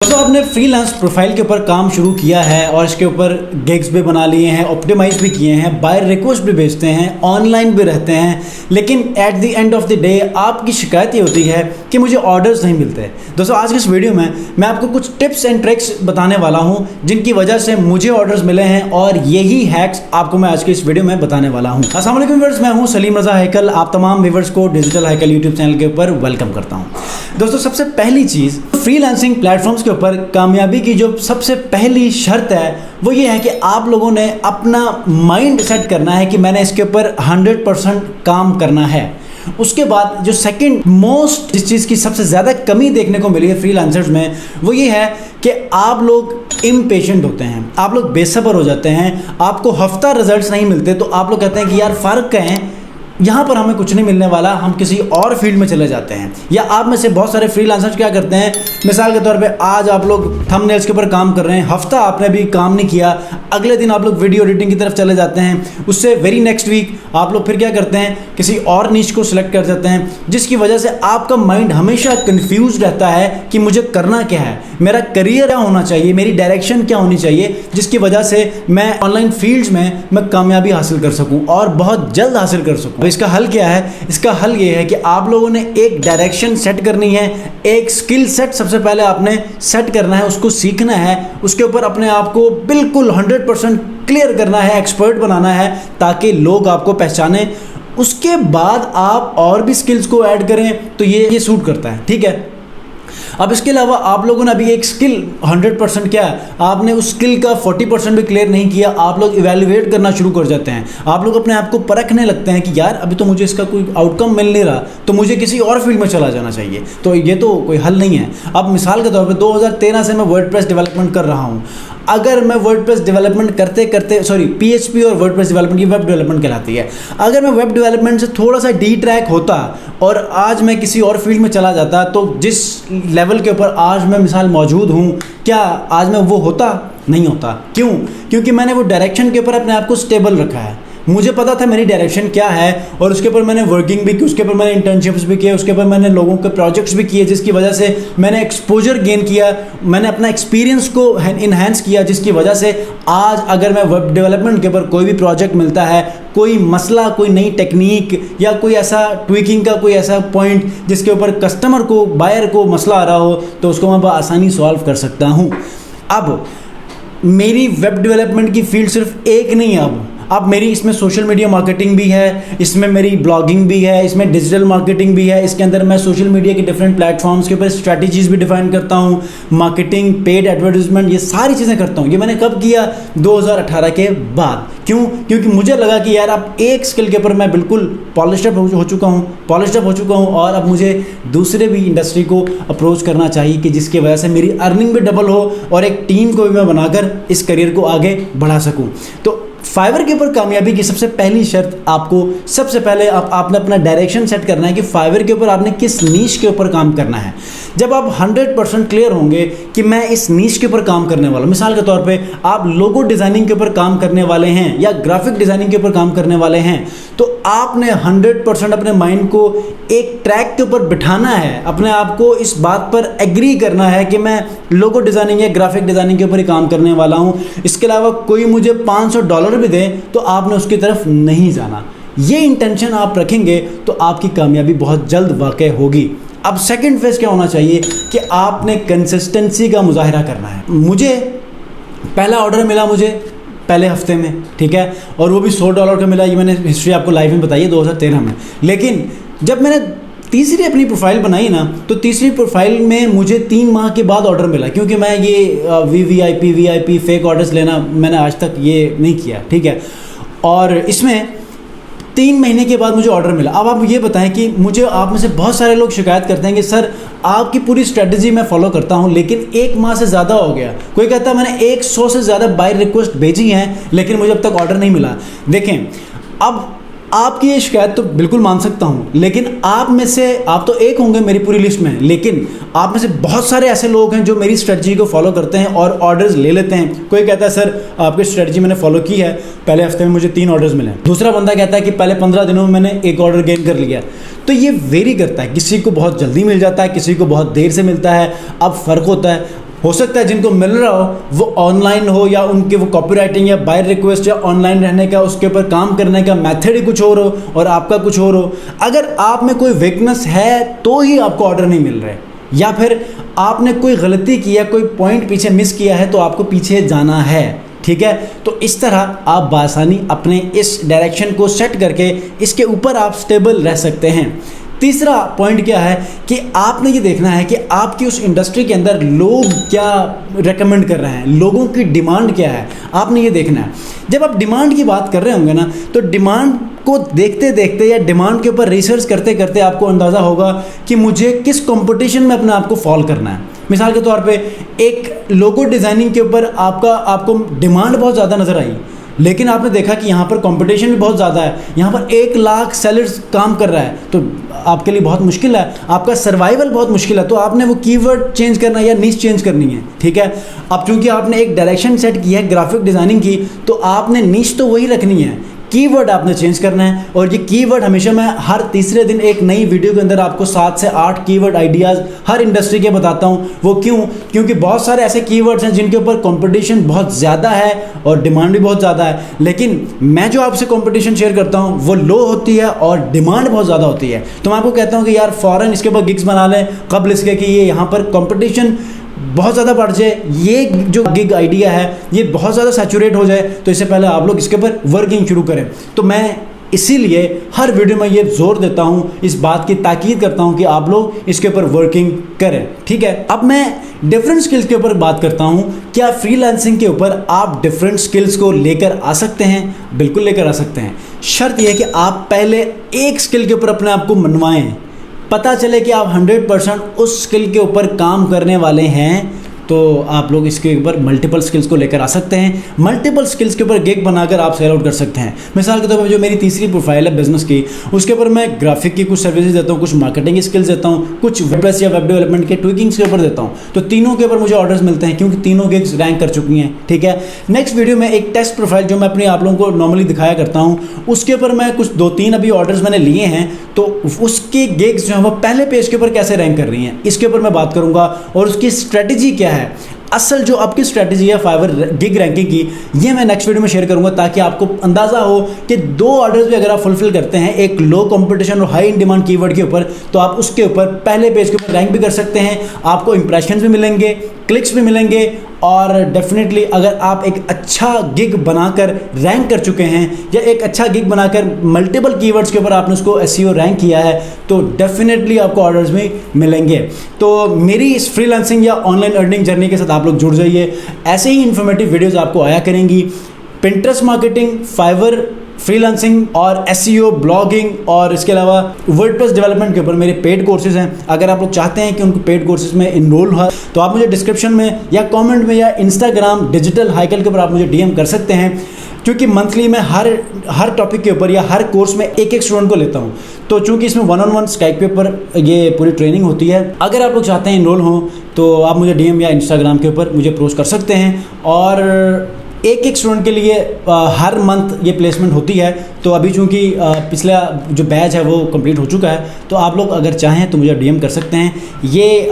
तो आपने freelance profile के ऊपर काम शुरू किया है और इसके ऊपर गिग्स भी बना लिए हैं, ऑप्टिमाइज भी किए हैं, बाय रिक्वेस्ट भी भेजते हैं, ऑनलाइन भी रहते हैं, लेकिन at the end of the day आपकी शिकायत ये होती है कि मुझे ऑर्डर्स नहीं मिलते। दोस्तों आज की इस वीडियो में मैं आपको कुछ टिप्स एंड ट्रिक्स बताने वाला हूँ जिनकी वजह से मुझे ऑर्डर्स मिले हैं और यही हैक्स आपको मैं आज की इस वीडियो में बताने वाला हूँ। अस्सलाम वालेकुम व्यूअर्स, मैं हूँ सलीम रज़ा हैकल। आप तमाम व्यूअर्स को डिजिटल हैकल यूट्यूब चैनल के ऊपर वेलकम करता हूँ। दोस्तों सबसे पहली चीज़, फ्रीलांसिंग प्लेटफॉर्म्स के ऊपर कामयाबी की जो सबसे पहली शर्त है वो ये है कि आप लोगों ने अपना माइंड सेट करना है कि मैंने इसके ऊपर 100% काम करना है। उसके बाद जो सेकंड मोस्ट जिस चीज़ की सबसे ज़्यादा कमी देखने को मिली है फ्रीलांसर्स में वो ये है कि आप लोग इम्पेशेंट होते हैं, आप लोग बेसब्र हो जाते हैं। आपको हफ्ता रिजल्ट्स नहीं मिलते तो आप लोग कहते हैं कि यार फ़र्क है, यहाँ पर हमें कुछ नहीं मिलने वाला, हम किसी और फील्ड में चले जाते हैं। या आप में से बहुत सारे फ्रीलांसर्स क्या करते हैं, मिसाल के तौर पे आज आप लोग थंबनेल्स के ऊपर काम कर रहे हैं, हफ्ता आपने भी काम नहीं किया, अगले दिन आप लोग वीडियो एडिटिंग की तरफ चले जाते हैं। उससे वेरी नेक्स्ट वीक आप लोग फिर क्या करते हैं, किसी और नीश को सिलेक्ट कर जाते हैं, जिसकी वजह से आपका माइंड हमेशा कन्फ्यूज रहता है कि मुझे करना क्या है, मेरा करियर क्या होना चाहिए, मेरी डायरेक्शन क्या होनी चाहिए, जिसकी वजह से मैं ऑनलाइन फील्ड्स में मैं कामयाबी हासिल कर सकूँ और बहुत जल्द हासिल कर सकूँ। इसका हल क्या है? इसका हल ये है कि आप लोगों ने एक डायरेक्शन सेट करनी है, एक स्किल सेट सबसे पहले आपने सेट करना है, उसको सीखना है, उसके ऊपर अपने आप को बिल्कुल 100% क्लियर करना है, एक्सपर्ट बनाना है ताकि लोग आपको पहचाने। उसके बाद आप और भी स्किल्स को ऐड करें तो ये सूट करता है, ठीक है। अब इसके अलावा आप लोगों ने अभी एक स्किल 100% क्या है, आपने उस स्किल का 40% भी क्लियर नहीं किया, आप लोग इवैल्यूएट करना शुरू कर जाते हैं। आप लोग अपने आप को परखने लगते हैं कि यार अभी तो मुझे इसका कोई आउटकम मिल नहीं रहा, तो मुझे किसी और फील्ड में चला जाना चाहिए। तो ये तो कोई हल नहीं है। अब मिसाल के तौर पे 2013 से मैं वर्डप्रेस डेवलपमेंट कर रहा हूँ। अगर मैं वर्डप्रेस डेवलपमेंट करते करते PHP और वर्डप्रेस डेवलपमेंट, ये वेब डेवलपमेंट कहलाती है, अगर मैं वेब डेवलपमेंट से थोड़ा सा डी ट्रैक होता और आज मैं किसी और फील्ड में चला जाता, तो जिस लेवल के ऊपर आज मैं मिसाल मौजूद हूँ, क्या आज मैं वो होता? नहीं होता। क्यों? क्योंकि मैंने वो डायरेक्शन के ऊपर अपने आप को स्टेबल रखा है। मुझे पता था मेरी डायरेक्शन क्या है और उसके ऊपर मैंने वर्किंग भी की, उसके ऊपर मैंने इंटर्नशिप्स भी किए, उसके ऊपर मैंने लोगों के प्रोजेक्ट्स भी किए, जिसकी वजह से मैंने एक्सपोजर गेन किया, मैंने अपना एक्सपीरियंस को इन्हांस किया, जिसकी वजह से आज अगर मैं वेब डेवलपमेंट के ऊपर कोई भी प्रोजेक्ट मिलता है, कोई मसला, कोई नई टेक्निक या कोई ऐसा ट्विकिंग का कोई ऐसा पॉइंट जिसके ऊपर कस्टमर को, बायर को मसला आ रहा हो, तो उसको मैं आसानी सॉल्व कर सकता हूँ। अब मेरी वेब डेवलपमेंट की फील्ड सिर्फ एक नहीं है, अब मेरी इसमें सोशल मीडिया मार्केटिंग भी है, इसमें मेरी ब्लॉगिंग भी है, इसमें डिजिटल मार्केटिंग भी है, इसके अंदर मैं सोशल मीडिया के डिफरेंट प्लेटफॉर्म्स के ऊपर स्ट्रैटेजीज भी डिफाइन करता हूँ, मार्केटिंग, पेड एडवर्टाइजमेंट, ये सारी चीज़ें करता हूँ। ये मैंने कब किया? 2018 के बाद। क्यों? क्योंकि मुझे लगा कि यार अब एक स्किल के ऊपर मैं बिल्कुल पॉलिश्ड अप हो चुका हूँ और अब मुझे दूसरे भी इंडस्ट्री को अप्रोच करना चाहिए कि जिसकी वजह से मेरी अर्निंग भी डबल हो और एक टीम को भी मैं बनाकर इस करियर को आगे बढ़ा सकूँ। तो फाइवर के ऊपर कामयाबी की सबसे पहली शर्त, आपको सबसे पहले आपने अपना डायरेक्शन सेट करना है कि फाइवर के ऊपर आपने किस नीश के ऊपर काम करना है। जब आप 100% क्लियर होंगे कि मैं इस नीश के ऊपर काम करने वाला हूँ, मिसाल के तौर पे आप लोगो डिज़ाइनिंग के ऊपर काम करने वाले हैं या ग्राफिक डिज़ाइनिंग के ऊपर काम करने वाले हैं, तो आपने 100% अपने माइंड को एक ट्रैक के ऊपर बिठाना है, अपने आप को इस बात पर एग्री करना है कि मैं लोगो डिज़ाइनिंग या ग्राफिक डिज़ाइनिंग के ऊपर ही काम करने वाला हूँ। इसके अलावा कोई मुझे $500 भी दे तो आपने उसकी तरफ नहीं जाना। ये इंटेंशन आप रखेंगे तो आपकी कामयाबी बहुत जल्द वाक़ई होगी। अब सेकंड फेज क्या होना चाहिए कि आपने कंसिस्टेंसी का मुजाहिरा करना है। मुझे पहला ऑर्डर मिला मुझे पहले हफ्ते में, ठीक है, और वो भी $100 का मिला। ये मैंने हिस्ट्री आपको लाइव में बताई है 2013 में। लेकिन जब मैंने तीसरी अपनी प्रोफाइल बनाई ना, तो तीसरी प्रोफाइल में मुझे 3 माह के बाद ऑर्डर मिला, क्योंकि मैं ये वीआईपी फेक ऑर्डर्स लेना मैंने आज तक ये नहीं किया, ठीक है। और इसमें 3 महीने के बाद मुझे ऑर्डर मिला। अब आप ये बताएं कि मुझे, आप में से बहुत सारे लोग शिकायत करते हैं कि सर आपकी पूरी स्ट्रेटजी मैं फॉलो करता हूं लेकिन 1 माह से ज़्यादा हो गया। कोई कहता है मैंने 100 से ज़्यादा बाय रिक्वेस्ट भेजी हैं लेकिन मुझे अब तक ऑर्डर नहीं मिला। देखें, अब आपकी ये शिकायत तो बिल्कुल मान सकता हूँ, लेकिन आप में से, आप तो एक होंगे मेरी पूरी लिस्ट में, लेकिन आप में से बहुत सारे ऐसे लोग हैं जो मेरी स्ट्रेटजी को फॉलो करते हैं और ऑर्डर्स ले लेते हैं। कोई कहता है सर आपकी स्ट्रेटजी मैंने फॉलो की है, पहले हफ्ते में मुझे 3 ऑर्डर्स मिले। दूसरा बंदा कहता है कि पहले 15 दिनों में मैंने 1 ऑर्डर गेन कर लिया। तो ये वेरी करता है, किसी को बहुत जल्दी मिल जाता है, किसी को बहुत देर से मिलता है। अब फ़र्क होता है हो सकता है जिनको मिल रहा हो वो ऑनलाइन हो, या उनके वो कॉपीराइटिंग या बायर रिक्वेस्ट या ऑनलाइन रहने का उसके ऊपर काम करने का मेथड ही कुछ और हो और आपका कुछ और हो। अगर आप में कोई वीकनेस है तो ही आपको ऑर्डर नहीं मिल रहे, या फिर आपने कोई गलती किया, कोई पॉइंट पीछे मिस किया है तो आपको पीछे जाना है, ठीक है। तो इस तरह आप बासानी अपने इस डायरेक्शन को सेट करके इसके ऊपर आप स्टेबल रह सकते हैं। तीसरा पॉइंट क्या है कि आपने ये देखना है कि आपकी उस इंडस्ट्री के अंदर लोग क्या रेकमेंड कर रहे हैं, लोगों की डिमांड क्या है, आपने ये देखना है। जब आप डिमांड की बात कर रहे होंगे ना, तो डिमांड को देखते देखते या डिमांड के ऊपर रिसर्च करते करते आपको अंदाज़ा होगा कि मुझे किस कंपटीशन में अपने आप को फॉल करना है। मिसाल के तौर पे एक लोगो डिज़ाइनिंग के ऊपर आपको डिमांड बहुत ज़्यादा नज़र आई, लेकिन आपने देखा कि यहाँ पर कंपटीशन भी बहुत ज़्यादा है, यहाँ पर 1 लाख सेलर्स काम कर रहा है, तो आपके लिए बहुत मुश्किल है, आपका सर्वाइवल बहुत मुश्किल है। तो आपने वो कीवर्ड चेंज करना या नीश चेंज करनी है, ठीक है। अब चूंकि आपने एक डायरेक्शन सेट की है ग्राफिक डिज़ाइनिंग की, तो आपने नीश तो वही रखनी है, कीवर्ड आपने चेंज करना है। और ये कीवर्ड हमेशा मैं हर तीसरे दिन एक नई वीडियो के अंदर आपको 7 से 8 कीवर्ड आइडियाज़ हर इंडस्ट्री के बताता हूँ। वो क्योंकि बहुत सारे ऐसे कीवर्ड्स हैं जिनके ऊपर कंपटीशन बहुत ज़्यादा है और डिमांड भी बहुत ज़्यादा है, लेकिन मैं जो आपसे कंपटीशन शेयर करता हूँ वो लो होती है और डिमांड बहुत ज़्यादा होती है। तो मैं आपको कहता हूँ कि यार फ़ौरन इसके ऊपर गिग्स बना लें, कबल इसके कि ये यहाँ पर कंपटीशन बहुत ज़्यादा बढ़ जाए, ये जो गिग आइडिया है ये बहुत ज़्यादा सैचुरेट हो जाए, तो इससे पहले आप लोग इसके ऊपर वर्किंग शुरू करें। तो मैं इसीलिए हर वीडियो में ये जोर देता हूँ, इस बात की ताकीद करता हूँ कि आप लोग इसके ऊपर वर्किंग करें, ठीक है। अब मैं डिफरेंट स्किल्स के ऊपर बात करता हूँ। क्या फ्रीलांसिंग के ऊपर आप डिफरेंट स्किल्स को लेकर आ सकते हैं? बिल्कुल लेकर आ सकते हैं। शर्त यह है कि आप पहले एक स्किल के ऊपर अपने आप को मनवाएं, पता चले कि आप 100% उस स्किल के ऊपर काम करने वाले हैं, तो आप लोग इसके ऊपर मल्टीपल स्किल्स को लेकर आ सकते हैं। मल्टीपल स्किल्स के ऊपर गिग बनाकर आप सेल आउट कर सकते हैं। मिसाल के तौर पर जो मेरी तीसरी प्रोफाइल है बिजनेस की, उसके ऊपर मैं ग्राफिक की कुछ सर्विसेज देता हूँ, कुछ मार्केटिंग की स्किल्स देता हूँ, कुछ वेबसाइट या वेब डेवलपमेंट के ट्विकिंग्स के ऊपर देता हूँ। तो तीनों के ऊपर मुझे ऑर्डर्स मिलते हैं क्योंकि तीनों गिग्स रैंक कर चुकी हैं, ठीक है। नेक्स्ट वीडियो में एक टेस्ट प्रोफाइल जो मैं अपने आप लोगों को नॉर्मली दिखाया करता हूँ, उसके ऊपर मैं कुछ 2-3 अभी ऑर्डर्स मैंने लिए हैं, तो उसकी गिग्स जो है वो पहले पेज के ऊपर कैसे रैंक कर रही हैं इसके ऊपर मैं बात करूँगा, और उसकी स्ट्रेटजी क्या है, असल जो आपकी स्ट्रैटेजी है फाइवर गिग रैंकिंग की, ये मैं नेक्स्ट वीडियो में शेयर करूंगा, ताकि आपको अंदाज़ा हो कि 2 ऑर्डर्स भी अगर आप फुलफिल करते हैं एक लो कंपटीशन और हाई इन डिमांड कीवर्ड के ऊपर, तो आप उसके ऊपर पहले पेज के ऊपर रैंक भी कर सकते हैं, आपको इंप्रेशंस भी मिलेंगे, क्लिक्स भी मिलेंगे, और डेफिनेटली अगर आप एक अच्छा गिग बनाकर रैंक कर चुके हैं या एक अच्छा गिग बनाकर मल्टीपल कीवर्ड्स के ऊपर आपने उसको एसईओ रैंक किया है, तो डेफिनेटली आपको ऑर्डर्स भी मिलेंगे। तो मेरी इस फ्रीलांसिंग या ऑनलाइन अर्निंग जर्नी के साथ आप लोग जुड़ जाइए, ऐसे ही इन्फॉर्मेटिव वीडियोस आपको आया करेंगी। पिंटरेस्ट मार्केटिंग, फाइवर, फ्रीलांसिंग और एसईओ, ब्लॉगिंग और इसके अलावा वर्डप्रेस डेवलपमेंट के ऊपर मेरे पेड कोर्सेज हैं। अगर आप लोग चाहते हैं कि उनको पेड कोर्सेज में इनरोल हो, तो आप मुझे डिस्क्रिप्शन में या कमेंट में या इंस्टाग्राम डिजिटल हाइकल के ऊपर आप मुझे डीएम कर सकते हैं, क्योंकि मंथली मैं हर टॉपिक के ऊपर या हर कोर्स में एक स्टूडेंट को लेता हूँ। तो चूंकि इसमें 1-on-1 स्काइप के ऊपर ये पूरी ट्रेनिंग होती है, अगर आप लोग चाहते हैं इनरोल हो तो आप मुझे डीएम या इंस्टाग्राम के ऊपर मुझे अप्रोच कर सकते हैं। और एक स्टूडेंट के लिए हर मंथ ये प्लेसमेंट होती है। तो अभी चूँकि पिछला जो बैच है वो कंप्लीट हो चुका है, तो आप लोग अगर चाहें तो मुझे डीएम कर सकते हैं। ये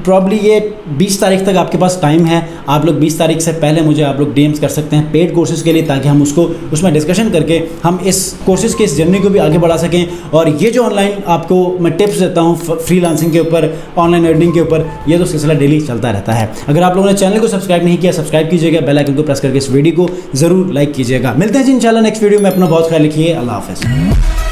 प्रॉब्ली ये 20 तारीख तक आपके पास टाइम है, आप लोग 20 तारीख से पहले मुझे आप लोग डीएम्स कर सकते हैं पेड कोर्सेज़ के लिए, ताकि हम उसमें डिस्कशन करके हम इस कोर्सेज़ के इस जर्नी को भी आगे बढ़ा सकें। और ये जो ऑनलाइन आपको मैं टिप्स देता हूँ फ्रीलांसिंग के ऊपर, ऑनलाइन अर्निंग के ऊपर, ये तो सिलसिला डेली चलता रहता है। अगर आप लोगों ने चैनल को सब्सक्राइब नहीं किया, सब्सक्राइब कीजिएगा, बेल आइकन को प्रेस करके इस वीडियो को ज़रूर लाइक कीजिएगा। मिलते हैं जी इंशाल्लाह नेक्स्ट वीडियो में। अपना बहुत ख्याल रखिए। अल्लाह हाफ़िज़।